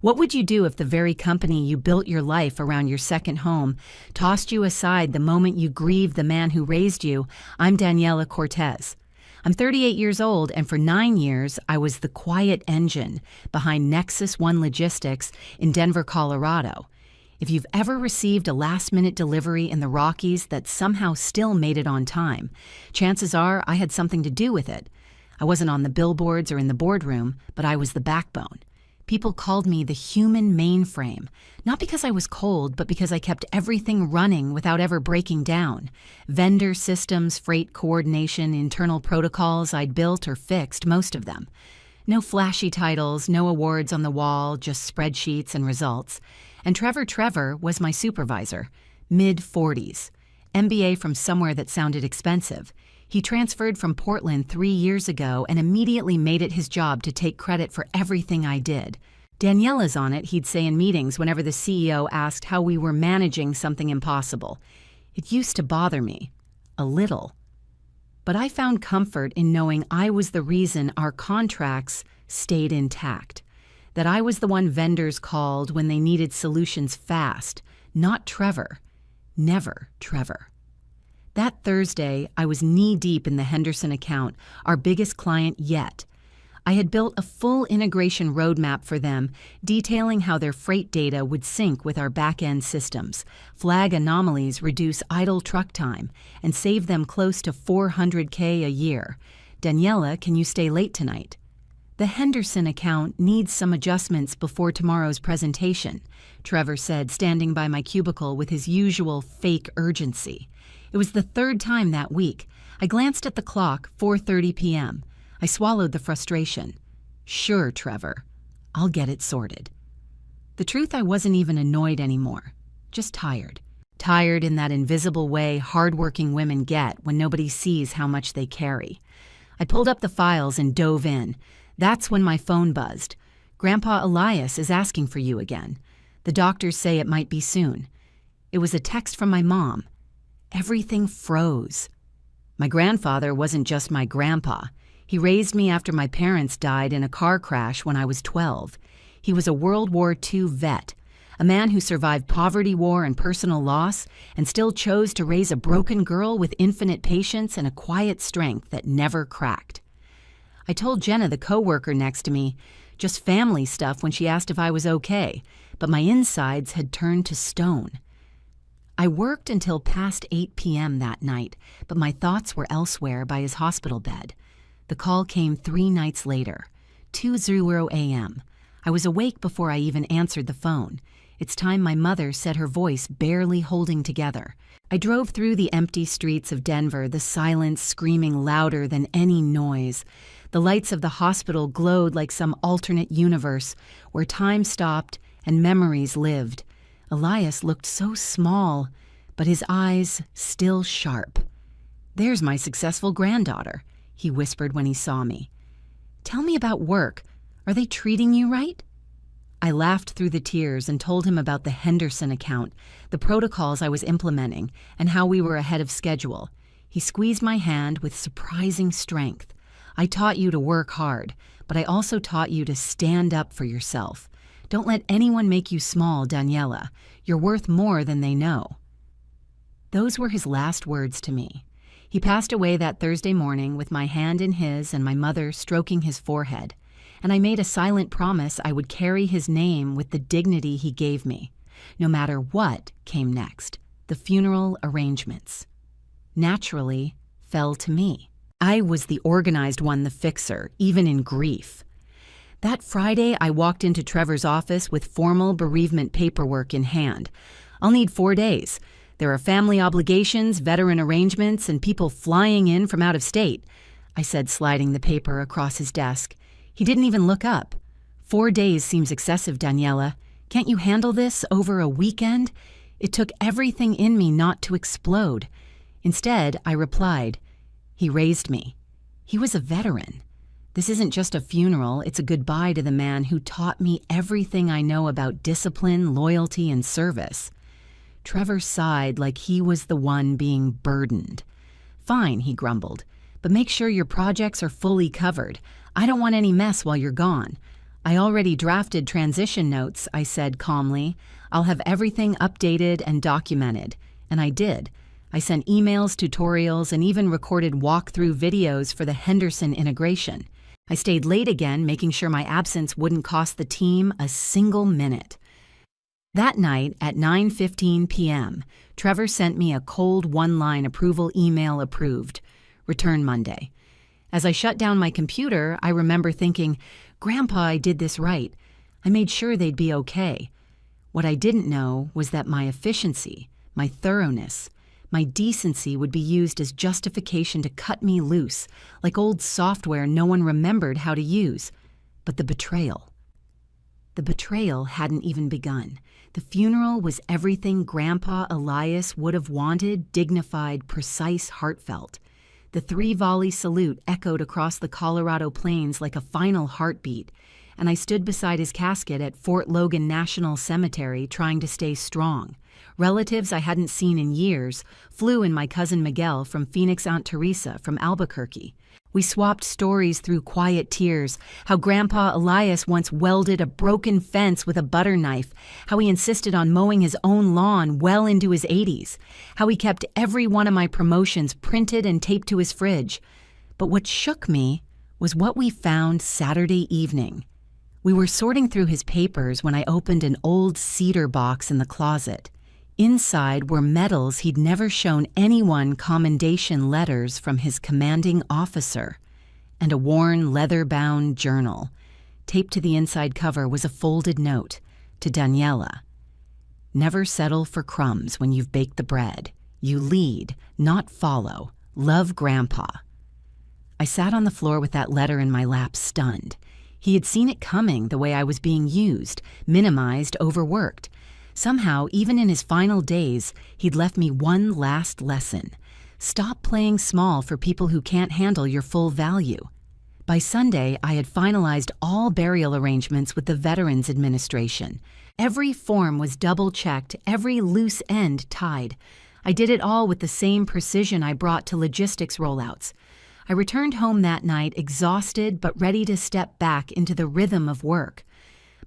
What would you do if the very company you built your life around your second home tossed you aside the moment you grieved the man who raised you? I'm Daniela Cortez. I'm 38 years old, and for 9 years, I was the quiet engine behind Nexus One Logistics in Denver, Colorado. If you've ever received a last-minute delivery in the Rockies that somehow still made it on time, chances are I had something to do with it. I wasn't on the billboards or in the boardroom, but I was the backbone. People called me the human mainframe, not because I was cold, but because I kept everything running without ever breaking down. Vendor systems, freight coordination, internal protocols I'd built or fixed, most of them. No flashy titles, no awards on the wall, just spreadsheets and results. And Trevor was my supervisor, mid-40s, MBA from somewhere that sounded expensive. He transferred from Portland 3 years ago and immediately made it his job to take credit for everything I did. Daniela's on it, he'd say in meetings whenever the CEO asked how we were managing something impossible. It used to bother me. A little. But I found comfort in knowing I was the reason our contracts stayed intact. That I was the one vendors called when they needed solutions fast, not Trevor. Never Trevor. That Thursday, I was knee-deep in the Henderson account, our biggest client yet. I had built a full integration roadmap for them, detailing how their freight data would sync with our back-end systems, flag anomalies, reduce idle truck time, and save them close to $400K a year. Daniela, can you stay late tonight? The Henderson account needs some adjustments before tomorrow's presentation, Trevor said, standing by my cubicle with his usual fake urgency. It was the third time that week. I glanced at the clock, 4:30 p.m. I swallowed the frustration. Sure, Trevor. I'll get it sorted. The truth, I wasn't even annoyed anymore. Just tired. Tired in that invisible way hardworking women get when nobody sees how much they carry. I pulled up the files and dove in. That's when my phone buzzed. Grandpa Elias is asking for you again. The doctors say it might be soon. It was a text from my mom. Everything froze. My grandfather wasn't just my grandpa. He raised me after my parents died in a car crash when I was 12. He was a World War II vet, a man who survived poverty, war, and personal loss, and still chose to raise a broken girl with infinite patience and a quiet strength that never cracked. I told Jenna, the coworker next to me, just family stuff when she asked if I was okay, but my insides had turned to stone. I worked until past 8 p.m. that night, but my thoughts were elsewhere by his hospital bed. The call came 3 nights later, 2:00 a.m. I was awake before I even answered the phone. It's time my mother said, her voice barely holding together. I drove through the empty streets of Denver, the silence screaming louder than any noise. The lights of the hospital glowed like some alternate universe where time stopped and memories lived. Elias looked so small, but his eyes still sharp. "There's my successful granddaughter," he whispered when he saw me. "Tell me about work. Are they treating you right?" I laughed through the tears and told him about the Henderson account, the protocols I was implementing, and how we were ahead of schedule. He squeezed my hand with surprising strength. "I taught you to work hard, but I also taught you to stand up for yourself. Don't let anyone make you small, Daniela. You're worth more than they know." Those were his last words to me. He passed away that Thursday morning with my hand in his and my mother stroking his forehead, and I made a silent promise I would carry his name with the dignity he gave me, no matter what came next. The funeral arrangements, naturally, fell to me. I was the organized one, the fixer, even in grief. That Friday, I walked into Trevor's office with formal bereavement paperwork in hand. "I'll need 4 days. There are family obligations, veteran arrangements, and people flying in from out of state," I said, sliding the paper across his desk. He didn't even look up. "4 days seems excessive, Daniela. Can't you handle this over a weekend?" It took everything in me not to explode. Instead, I replied, "He raised me. He was a veteran. This isn't just a funeral, it's a goodbye to the man who taught me everything I know about discipline, loyalty, and service." Trevor sighed like he was the one being burdened. "Fine," he grumbled, "but make sure your projects are fully covered. I don't want any mess while you're gone. I already drafted transition notes, I said calmly. I'll have everything updated and documented. And I did. I sent emails, tutorials, and even recorded walkthrough videos for the Henderson integration. I stayed late again, making sure my absence wouldn't cost the team a single minute. That night at 9:15 p.m., Trevor sent me a cold one-line approval email approved. Return Monday. As I shut down my computer, I remember thinking, Grandpa, I did this right. I made sure they'd be okay. What I didn't know was that my efficiency, my thoroughness, my decency would be used as justification to cut me loose, like old software no one remembered how to use. But the betrayal. The betrayal hadn't even begun. The funeral was everything Grandpa Elias would have wanted, dignified, precise, heartfelt. The 3-volley salute echoed across the Colorado plains like a final heartbeat, and I stood beside his casket at Fort Logan National Cemetery trying to stay strong. Relatives I hadn't seen in years flew in my cousin Miguel from Phoenix, Aunt Teresa from Albuquerque. We swapped stories through quiet tears, how Grandpa Elias once welded a broken fence with a butter knife, how he insisted on mowing his own lawn well into his 80s, how he kept every one of my promotions printed and taped to his fridge. But what shook me was what we found Saturday evening. We were sorting through his papers when I opened an old cedar box in the closet. Inside were medals he'd never shown anyone, commendation letters from his commanding officer, and a worn leather-bound journal. Taped to the inside cover was a folded note to Daniela. Never settle for crumbs when you've baked the bread. You lead, not follow. Love, Grandpa. I sat on the floor with that letter in my lap, stunned. He had seen it coming, the way I was being used, minimized, overworked. Somehow, even in his final days, he'd left me one last lesson. Stop playing small for people who can't handle your full value. By Sunday, I had finalized all burial arrangements with the Veterans Administration. Every form was double-checked, every loose end tied. I did it all with the same precision I brought to logistics rollouts. I returned home that night exhausted but ready to step back into the rhythm of work.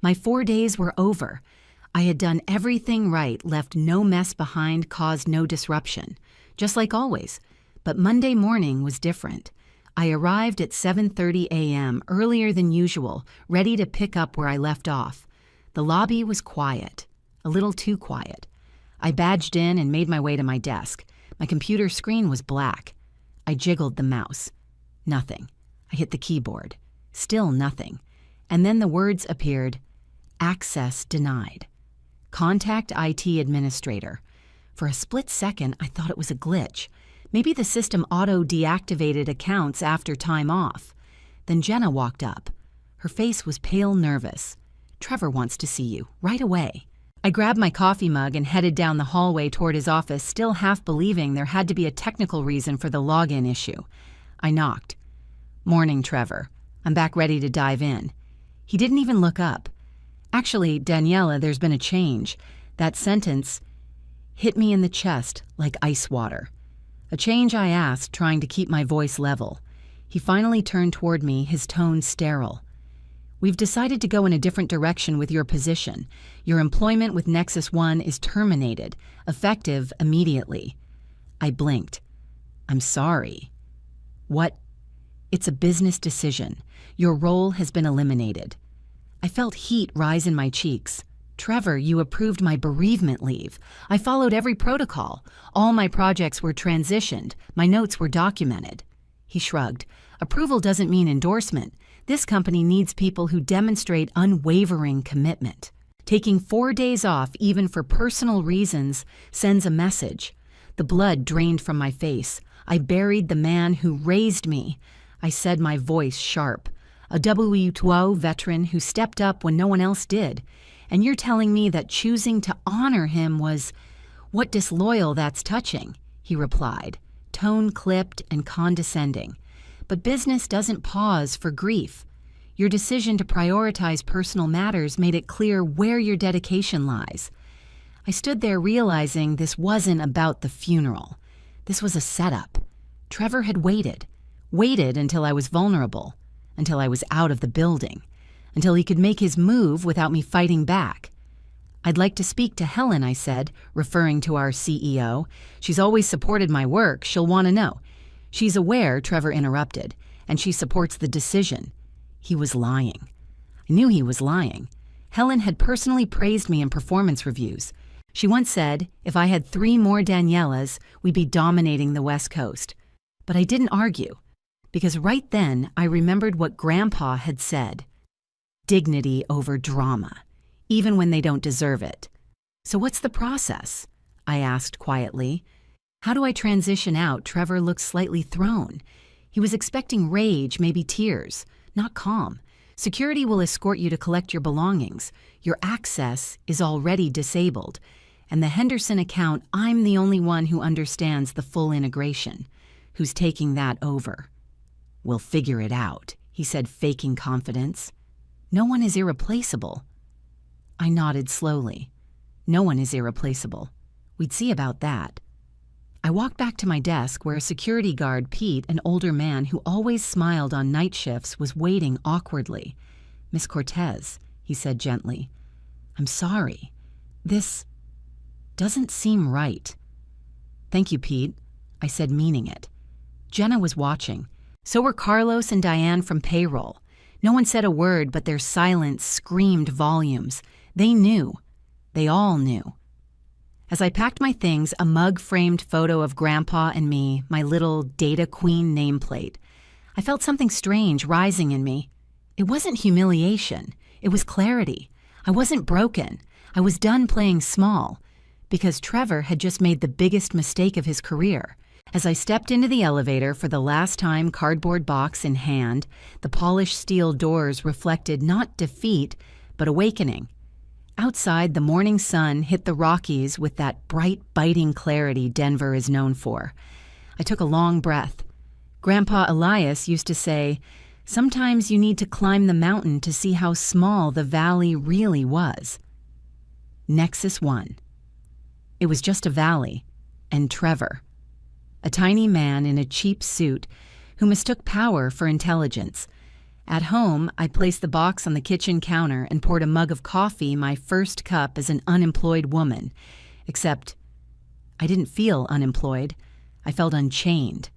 My 4 days were over. I had done everything right, left no mess behind, caused no disruption, just like always. But Monday morning was different. I arrived at 7:30 a.m., earlier than usual, ready to pick up where I left off. The lobby was quiet, a little too quiet. I badged in and made my way to my desk. My computer screen was black. I jiggled the mouse. Nothing. I hit the keyboard. Still nothing. And then the words appeared, "Access denied. Contact IT administrator." For a split second, I thought it was a glitch. Maybe the system auto-deactivated accounts after time off. Then Jenna walked up. Her face was pale nervous. "Trevor wants to see you, right away." I grabbed my coffee mug and headed down the hallway toward his office, still half believing there had to be a technical reason for the login issue. I knocked. "Morning, Trevor. I'm back ready to dive in." He didn't even look up. "Actually, Daniela, there's been a change." That sentence hit me in the chest like ice water. A change, I asked, trying to keep my voice level. He finally turned toward me, his tone sterile. "We've decided to go in a different direction with your position. Your employment with Nexus One is terminated, effective immediately." I blinked. "I'm sorry." "What?" "It's a business decision. Your role has been eliminated." I felt heat rise in my cheeks. "Trevor, you approved my bereavement leave. I followed every protocol. All my projects were transitioned. My notes were documented." He shrugged. "Approval doesn't mean endorsement. This company needs people who demonstrate unwavering commitment. Taking 4 days off, even for personal reasons, sends a message." The blood drained from my face. I buried the man who raised me. I said, my voice sharp. "A W-2O veteran who stepped up when no one else did. And you're telling me that choosing to honor him was... What disloyal that's touching," he replied, tone clipped and condescending. "But business doesn't pause for grief. Your decision to prioritize personal matters made it clear where your dedication lies." I stood there realizing this wasn't about the funeral. This was a setup. Trevor had waited until I was vulnerable, until I was out of the building, until he could make his move without me fighting back. "I'd like to speak to Helen," I said, referring to our CEO. "She's always supported my work. She'll want to know." "She's aware," Trevor interrupted, "and she supports the decision." He was lying. I knew he was lying. Helen had personally praised me in performance reviews. She once said, if I had 3 more Danielas, we'd be dominating the West Coast. But I didn't argue, because right then I remembered what Grandpa had said. Dignity over drama, even when they don't deserve it. "So what's the process?" I asked quietly. "How do I transition out?" Trevor looked slightly thrown. He was expecting rage, maybe tears, not calm. "Security will escort you to collect your belongings. Your access is already disabled. And the Henderson account, I'm the only one who understands the full integration. Who's taking that over?" "We'll figure it out," he said, faking confidence. "No one is irreplaceable." I nodded slowly. No one is irreplaceable. We'd see about that. I walked back to my desk where a security guard, Pete, an older man who always smiled on night shifts, was waiting awkwardly. "Miss Cortez," he said gently, "I'm sorry. This doesn't seem right." "Thank you, Pete," I said, meaning it. Jenna was watching. So were Carlos and Diane from payroll. No one said a word, but their silence screamed volumes. They knew. They all knew. As I packed my things, a mug-framed photo of Grandpa and me, my little Data Queen nameplate, I felt something strange rising in me. It wasn't humiliation. It was clarity. I wasn't broken. I was done playing small, because Trevor had just made the biggest mistake of his career. As I stepped into the elevator for the last time, cardboard box in hand, the polished steel doors reflected not defeat, but awakening. Outside, the morning sun hit the Rockies with that bright, biting clarity Denver is known for. I took a long breath. Grandpa Elias used to say, "Sometimes you need to climb the mountain to see how small the valley really was." Nexus 1. It was just a valley, and Trevor. A tiny man in a cheap suit who mistook power for intelligence. At home, I placed the box on the kitchen counter and poured a mug of coffee, my first cup as an unemployed woman. Except, I didn't feel unemployed. I felt unchained.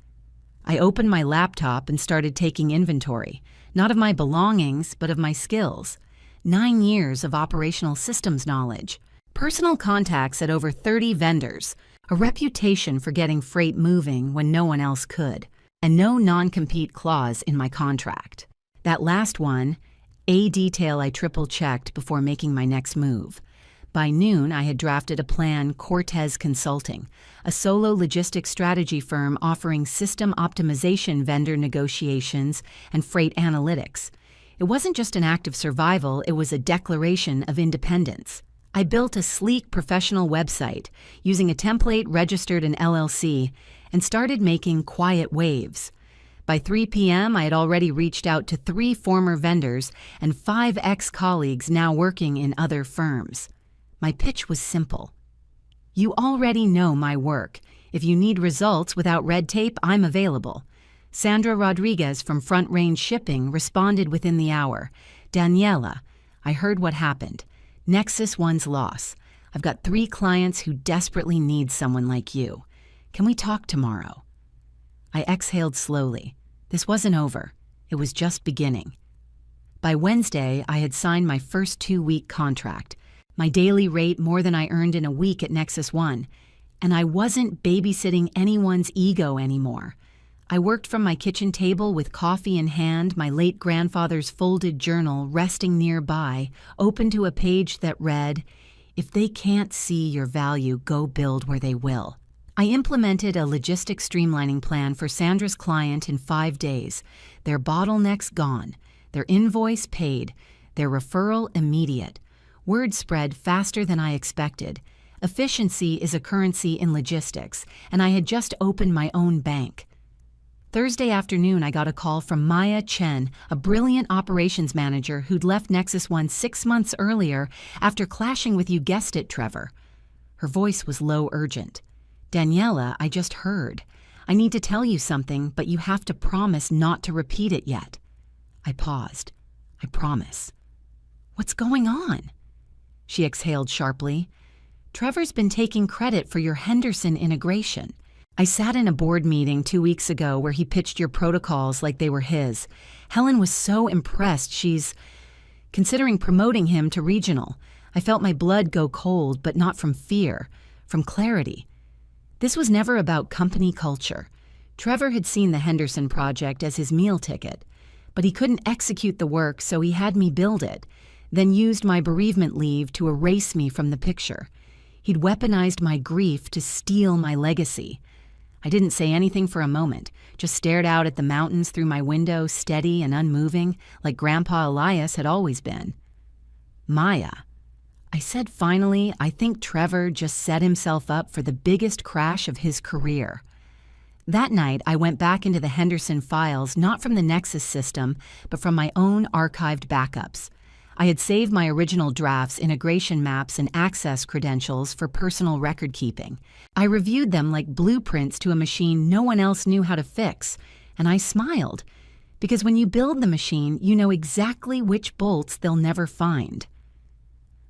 I opened my laptop and started taking inventory, not of my belongings, but of my skills. 9 years of operational systems knowledge, personal contacts at over 30 vendors, a reputation for getting freight moving when no one else could, and no non-compete clause in my contract. That last one, a detail I triple-checked before making my next move. By noon, I had drafted a plan, Cortez Consulting, a solo logistics strategy firm offering system optimization, vendor negotiations, and freight analytics. It wasn't just an act of survival, it was a declaration of independence. I built a sleek professional website using a template registered in LLC and started making quiet waves. By 3 p.m., I had already reached out to 3 former vendors and 5 ex-colleagues now working in other firms. My pitch was simple. You already know my work. If you need results without red tape, I'm available. Sandra Rodriguez from Front Range Shipping responded within the hour. "Daniela, I heard what happened. Nexus 1's loss. I've got 3 clients who desperately need someone like you. Can we talk tomorrow?" I exhaled slowly. This wasn't over. It was just beginning. By Wednesday, I had signed my first 2-week contract, my daily rate more than I earned in a week at Nexus 1, and I wasn't babysitting anyone's ego anymore. I worked from my kitchen table with coffee in hand, my late grandfather's folded journal resting nearby, open to a page that read, "If they can't see your value, go build where they will." I implemented a logistics streamlining plan for Sandra's client in 5 days. Their bottlenecks gone, their invoice paid, their referral immediate. Word spread faster than I expected. Efficiency is a currency in logistics, and I had just opened my own bank. Thursday afternoon, I got a call from Maya Chen, a brilliant operations manager who'd left Nexus 1 6 months earlier after clashing with, you guessed it, Trevor. Her voice was low urgent. "Daniela, I just heard. I need to tell you something, but you have to promise not to repeat it yet." I paused. "I promise." What's going on? She exhaled sharply. Trevor's been taking credit for your Henderson integration. I sat in a board meeting 2 weeks ago where he pitched your protocols like they were his. Helen was so impressed she's considering promoting him to regional. I felt my blood go cold, but not from fear, from clarity. This was never about company culture. Trevor had seen the Henderson project as his meal ticket, but he couldn't execute the work, so he had me build it, then used my bereavement leave to erase me from the picture. He'd weaponized my grief to steal my legacy. I didn't say anything for a moment, just stared out at the mountains through my window, steady and unmoving, like Grandpa Elias had always been. Maya. I said finally, I think Trevor just set himself up for the biggest crash of his career. That night, I went back into the Henderson files, not from the Nexus system, but from my own archived backups. I had saved my original drafts, integration maps, and access credentials for personal record keeping. I reviewed them like blueprints to a machine no one else knew how to fix, and I smiled, because when you build the machine, you know exactly which bolts they'll never find.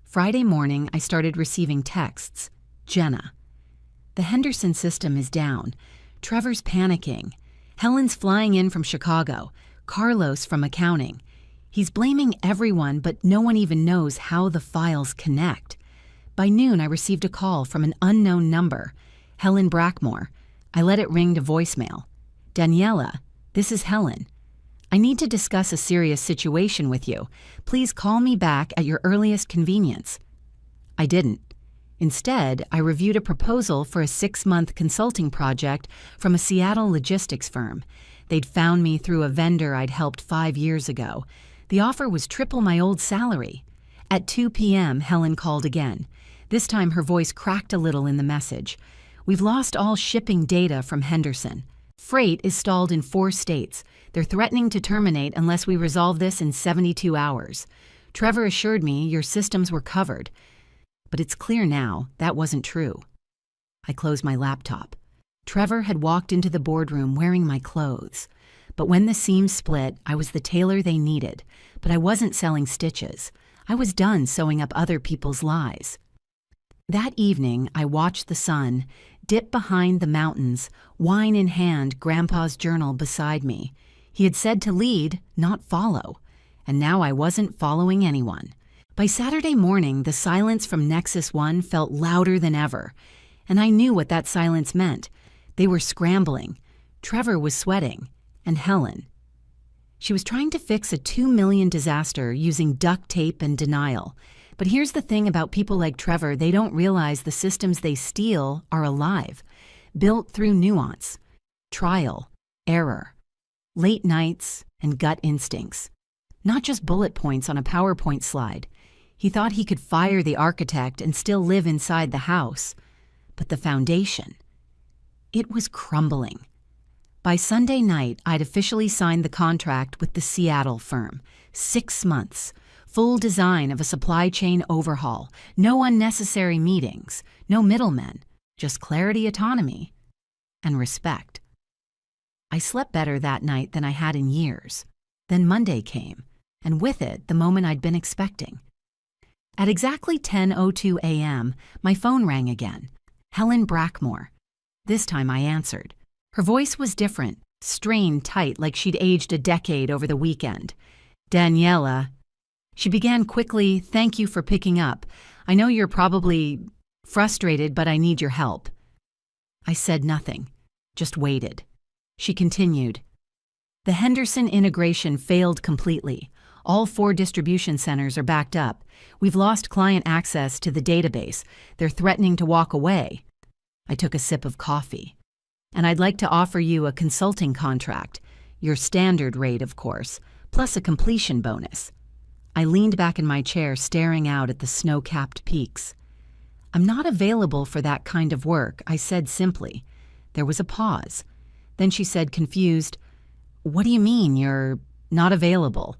Friday morning, I started receiving texts. Jenna. The Henderson system is down. Trevor's panicking. Helen's flying in from Chicago. Carlos from accounting. He's blaming everyone, but no one even knows how the files connect. By noon, I received a call from an unknown number. Helen Brackmore. I let it ring to voicemail. Daniela, this is Helen. I need to discuss a serious situation with you. Please call me back at your earliest convenience. I didn't. Instead, I reviewed a proposal for a 6-month consulting project from a Seattle logistics firm. They'd found me through a vendor I'd helped 5 years ago. The offer was triple my old salary. At 2 p.m., Helen called again. This time her voice cracked a little in the message. We've lost all shipping data from Henderson. Freight is stalled in 4 states. They're threatening to terminate unless we resolve this in 72 hours. Trevor assured me your systems were covered. But it's clear now that wasn't true. I closed my laptop. Trevor had walked into the boardroom wearing my clothes. But when the seams split, I was the tailor they needed. But I wasn't selling stitches. I was done sewing up other people's lies. That evening, I watched the sun dip behind the mountains, wine in hand, Grandpa's journal beside me. He had said to lead, not follow. And now I wasn't following anyone. By Saturday morning, the silence from Nexus 1 felt louder than ever. And I knew what that silence meant. They were scrambling. Trevor was sweating. And Helen. She was trying to fix a $2 million disaster using duct tape and denial. But here's the thing about people like Trevor, they don't realize the systems they steal are alive, built through nuance, trial, error, late nights, and gut instincts. Not just bullet points on a PowerPoint slide. He thought he could fire the architect and still live inside the house. But the foundation, it was crumbling. By Sunday night, I'd officially signed the contract with the Seattle firm. 6 months. Full design of a supply chain overhaul. No unnecessary meetings. No middlemen. Just clarity, autonomy, and respect. I slept better that night than I had in years. Then Monday came, and with it, the moment I'd been expecting. At exactly 10:02 a.m., my phone rang again. Helen Brackmore. This time I answered. Her voice was different, strained tight like she'd aged a decade over the weekend. Daniela. She began quickly, thank you for picking up. I know you're probably frustrated, but I need your help. I said nothing, just waited. She continued. The Henderson integration failed completely. All 4 distribution centers are backed up. We've lost client access to the database. They're threatening to walk away. I took a sip of coffee. And I'd like to offer you a consulting contract, your standard rate, of course, plus a completion bonus. I leaned back in my chair, staring out at the snow-capped peaks. I'm not available for that kind of work, I said simply. There was a pause. Then she said, confused, what do you mean you're not available?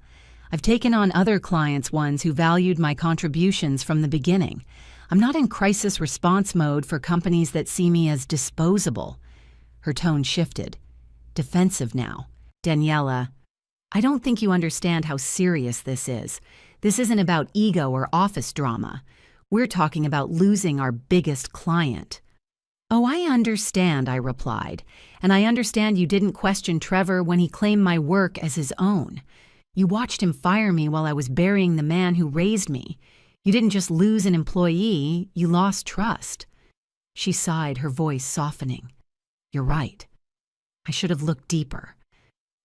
I've taken on other clients, ones who valued my contributions from the beginning. I'm not in crisis response mode for companies that see me as disposable. Her tone shifted. Defensive now. Daniela, I don't think you understand how serious this is. This isn't about ego or office drama. We're talking about losing our biggest client." "Oh, I understand," I replied. "And I understand you didn't question Trevor when he claimed my work as his own. You watched him fire me while I was burying the man who raised me. You didn't just lose an employee, you lost trust." She sighed, her voice softening. "You're right. I should have looked deeper.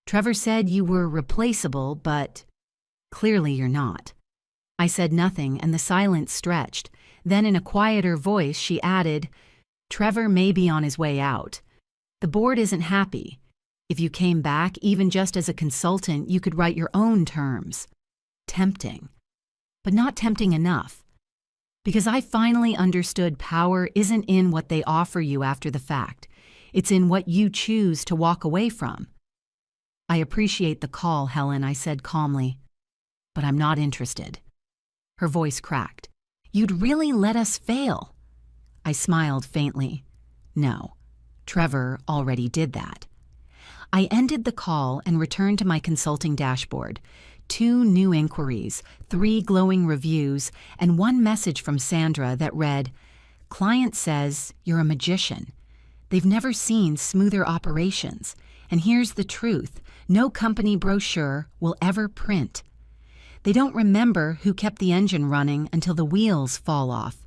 Trevor said you were replaceable, but clearly you're not." I said nothing, and the silence stretched. Then in a quieter voice, she added, "Trevor may be on his way out. The board isn't happy. If you came back, even just as a consultant, you could write your own terms." Tempting. But not tempting enough. Because I finally understood power isn't in what they offer you after the fact. It's in what you choose to walk away from. "I appreciate the call, Helen," I said calmly, "but I'm not interested." Her voice cracked. "You'd really let us fail?" I smiled faintly. "No, Trevor already did that." I ended the call and returned to my consulting dashboard. 2 new inquiries, 3 glowing reviews, and 1 message from Sandra that read, "Client says you're a magician. They've never seen smoother operations. And here's the truth, no company brochure will ever print. They don't remember who kept the engine running until the wheels fall off.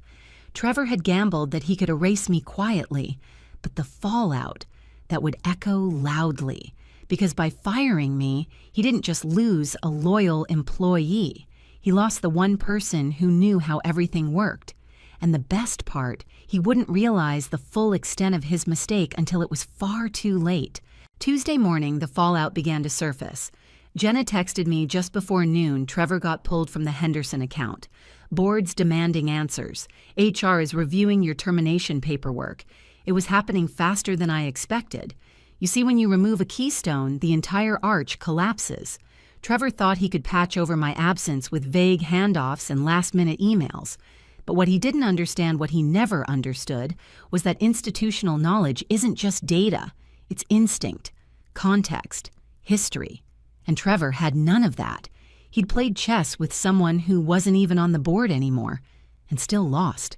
Trevor had gambled that he could erase me quietly, but the fallout, that would echo loudly. Because by firing me, he didn't just lose a loyal employee. He lost the one person who knew how everything worked. And the best part, he wouldn't realize the full extent of his mistake until it was far too late. Tuesday morning, the fallout began to surface. Jenna texted me just before noon Trevor got pulled from the Henderson account. Board's demanding answers. HR is reviewing your termination paperwork. It was happening faster than I expected. You see, when you remove a keystone, the entire arch collapses. Trevor thought he could patch over my absence with vague handoffs and last-minute emails. But what he didn't understand, what he never understood, was that institutional knowledge isn't just data. It's instinct, context, history. And Trevor had none of that. He'd played chess with someone who wasn't even on the board anymore, and still lost.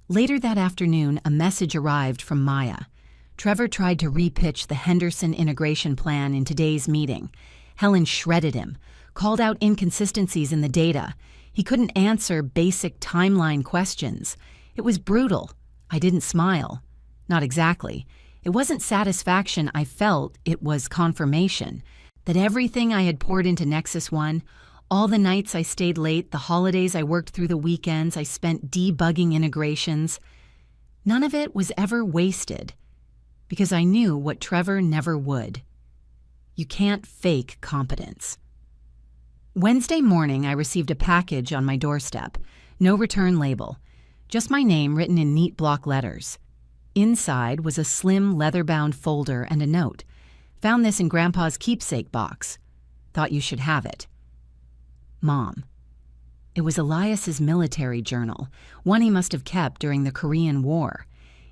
Later that afternoon, a message arrived from Maya. Trevor tried to repitch the Henderson integration plan in today's meeting. Helen shredded him, called out inconsistencies in the data. He couldn't answer basic timeline questions. It was brutal. I didn't smile. Not exactly. It wasn't satisfaction I felt, it was confirmation. That everything I had poured into Nexus One, all the nights I stayed late, the holidays I worked through, the weekends I spent debugging integrations, none of it was ever wasted. Because I knew what Trevor never would. You can't fake competence. Wednesday morning, I received a package on my doorstep. No return label. Just my name written in neat block letters. Inside was a slim leather-bound folder and a note. Found this in Grandpa's keepsake box. Thought you should have it. Mom. It was Elias's military journal, one he must have kept during the Korean War.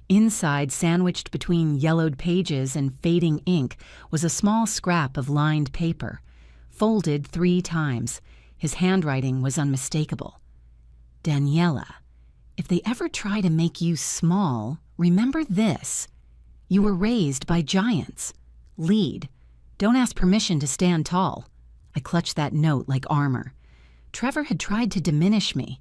Inside, sandwiched between yellowed pages and fading ink, was a small scrap of lined paper. Folded 3 times. His handwriting was unmistakable. Daniela, if they ever try to make you small, remember this. You were raised by giants. Lead. Don't ask permission to stand tall. I clutched that note like armor. Trevor had tried to diminish me,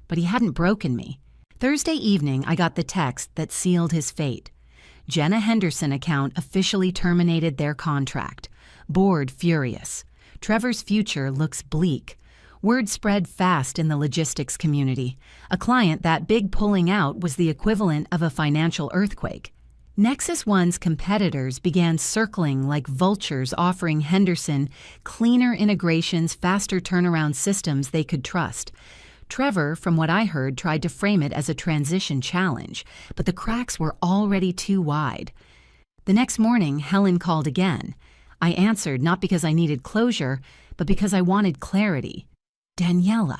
but he hadn't broken me. Thursday evening, I got the text that sealed his fate. Jenna Henderson account officially terminated their contract. Board furious. Trevor's future looks bleak. Word spread fast in the logistics community. A client that big pulling out was the equivalent of a financial earthquake. Nexus One's competitors began circling like vultures, offering Henderson cleaner integrations, faster turnaround systems they could trust. Trevor, from what I heard, tried to frame it as a transition challenge, but the cracks were already too wide. The next morning, Helen called again. I answered not because I needed closure, but because I wanted clarity. Daniela.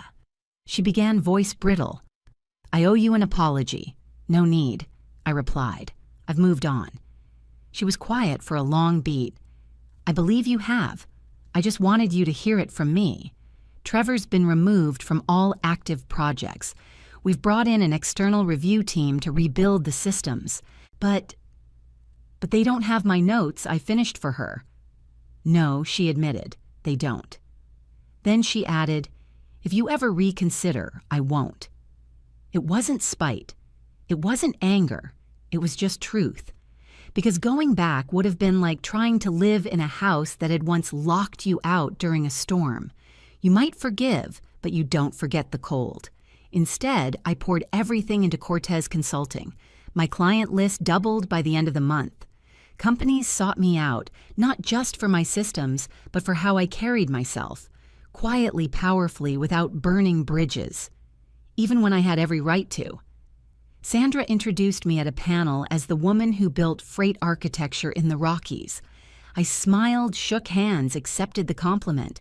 She began, voice brittle. I owe you an apology. No need, I replied. I've moved on. She was quiet for a long beat. I believe you have. I just wanted you to hear it from me. Trevor's been removed from all active projects. We've brought in an external review team to rebuild the systems. But they don't have my notes I finished for her." "No," she admitted, "they don't." Then she added, "If you ever reconsider, I won't." It wasn't spite. It wasn't anger. It was just truth. Because going back would have been like trying to live in a house that had once locked you out during a storm. You might forgive, but you don't forget the cold. Instead, I poured everything into Cortez Consulting. My client list doubled by the end of the month. Companies sought me out, not just for my systems, but for how I carried myself, quietly, powerfully, without burning bridges, even when I had every right to. Sandra introduced me at a panel as the woman who built freight architecture in the Rockies. I smiled, shook hands, accepted the compliment,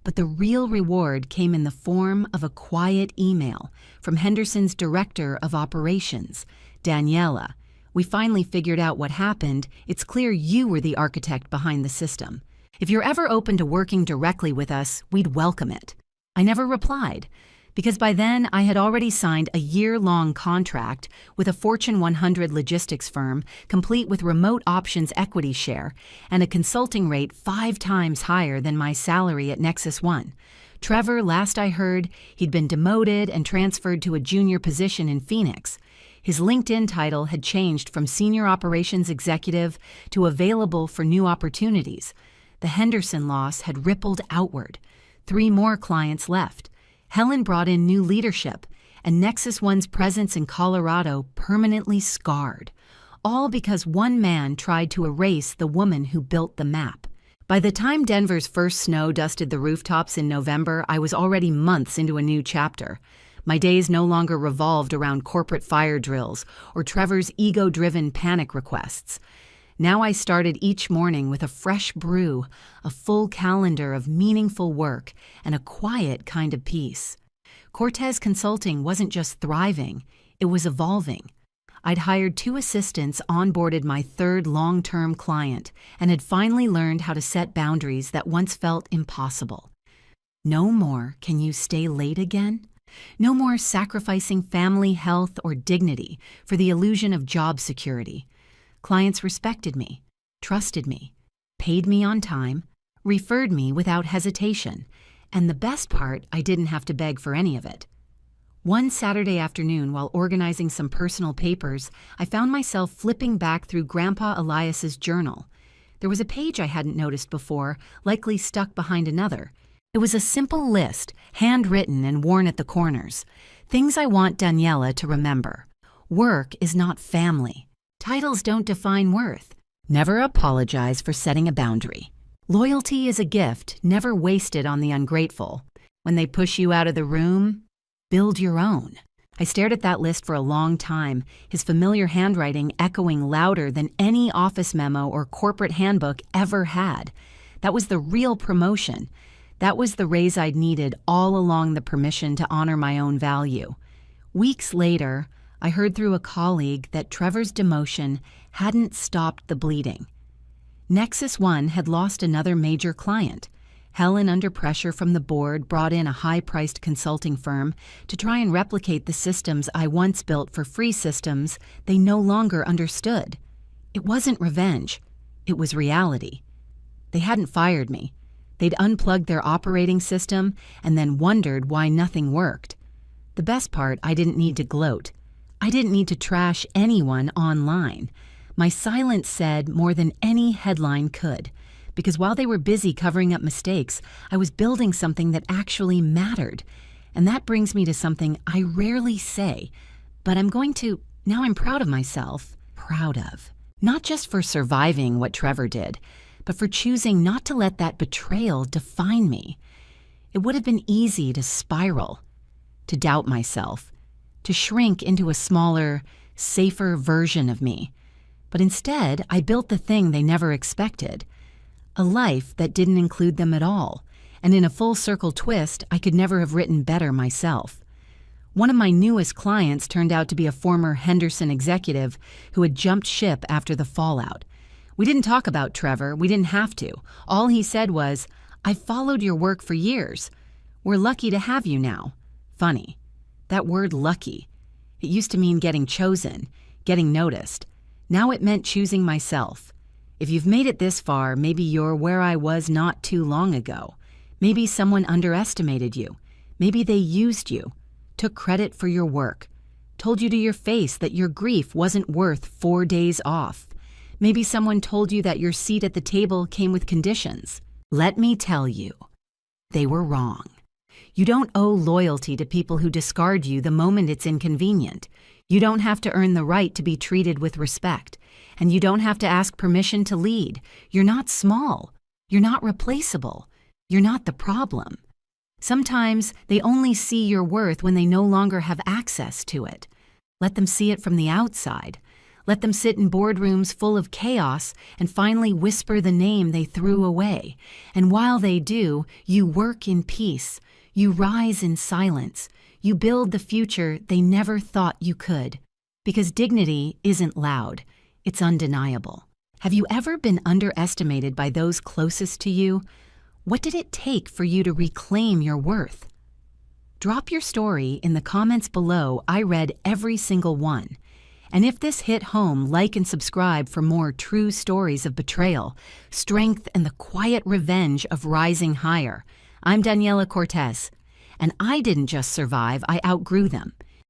but the real reward came in the form of a quiet email from Henderson's director of operations, Daniela. "We finally figured out what happened. It's clear you were the architect behind the system. If you're ever open to working directly with us, we'd welcome it." I never replied, because by then I had already signed a year-long contract with a Fortune 100 logistics firm, complete with remote options equity share and a consulting rate 5 times higher than my salary at Nexus One. Trevor, last I heard, he'd been demoted and transferred to a junior position in Phoenix. His LinkedIn title had changed from senior operations executive to available for new opportunities. The Henderson loss had rippled outward. 3 more clients left. Helen brought in new leadership, and Nexus One's presence in Colorado permanently scarred, all because one man tried to erase the woman who built the map. By the time Denver's first snow dusted the rooftops in November, I was already months into a new chapter. My days no longer revolved around corporate fire drills or Trevor's ego-driven panic requests. Now I started each morning with a fresh brew, a full calendar of meaningful work, and a quiet kind of peace. Cortez Consulting wasn't just thriving, it was evolving. I'd hired 2 assistants, onboarded my 3rd long-term client, and had finally learned how to set boundaries that once felt impossible. No more can you stay late again. No more sacrificing family health or dignity for the illusion of job security. Clients respected me, trusted me, paid me on time, referred me without hesitation, and the best part, I didn't have to beg for any of it. One Saturday afternoon, while organizing some personal papers, I found myself flipping back through Grandpa Elias's journal. There was a page I hadn't noticed before, likely stuck behind another. It was a simple list, handwritten and worn at the corners. Things I want Daniela to remember. Work is not family. Titles don't define worth. Never apologize for setting a boundary. Loyalty is a gift, never wasted on the ungrateful. When they push you out of the room, build your own. I stared at that list for a long time, his familiar handwriting echoing louder than any office memo or corporate handbook ever had. That was the real promotion. That was the raise I'd needed all along the permission to honor my own value. Weeks later, I heard through a colleague that Trevor's demotion hadn't stopped the bleeding. Nexus One had lost another major client. Helen, under pressure from the board, brought in a high-priced consulting firm to try and replicate the systems I once built for free systems they no longer understood. It wasn't revenge. It was reality. They hadn't fired me. They'd unplugged their operating system and then wondered why nothing worked. The best part, I didn't need to gloat. I didn't need to trash anyone online. My silence said more than any headline could, because while they were busy covering up mistakes, I was building something that actually mattered. And that brings me to something I rarely say, but now I'm proud of myself. Proud of. Not just for surviving what Trevor did, but for choosing not to let that betrayal define me. It would have been easy to spiral, to doubt myself, to shrink into a smaller, safer version of me. But instead, I built the thing they never expected. A life that didn't include them at all. And in a full-circle twist, I could never have written better myself. One of my newest clients turned out to be a former Henderson executive who had jumped ship after the fallout. We didn't talk about Trevor. We didn't have to. All he said was, "I've followed your work for years." We're lucky to have you now. Funny. That word lucky. It used to mean getting chosen, getting noticed. Now it meant choosing myself. If you've made it this far, maybe you're where I was not too long ago. Maybe someone underestimated you. Maybe they used you, took credit for your work, told you to your face that your grief wasn't worth 4 days off. Maybe someone told you that your seat at the table came with conditions. Let me tell you, they were wrong. You don't owe loyalty to people who discard you the moment it's inconvenient. You don't have to earn the right to be treated with respect. And you don't have to ask permission to lead. You're not small. You're not replaceable. You're not the problem. Sometimes they only see your worth when they no longer have access to it. Let them see it from the outside. Let them sit in boardrooms full of chaos and finally whisper the name they threw away. And while they do, you work in peace. You rise in silence. You build the future they never thought you could. Because dignity isn't loud. It's undeniable. Have you ever been underestimated by those closest to you? What did it take for you to reclaim your worth? Drop your story in the comments below. I read every single one. And if this hit home, like and subscribe for more true stories of betrayal, strength, and the quiet revenge of rising higher. I'm Daniela Cortez, and I didn't just survive, I outgrew them.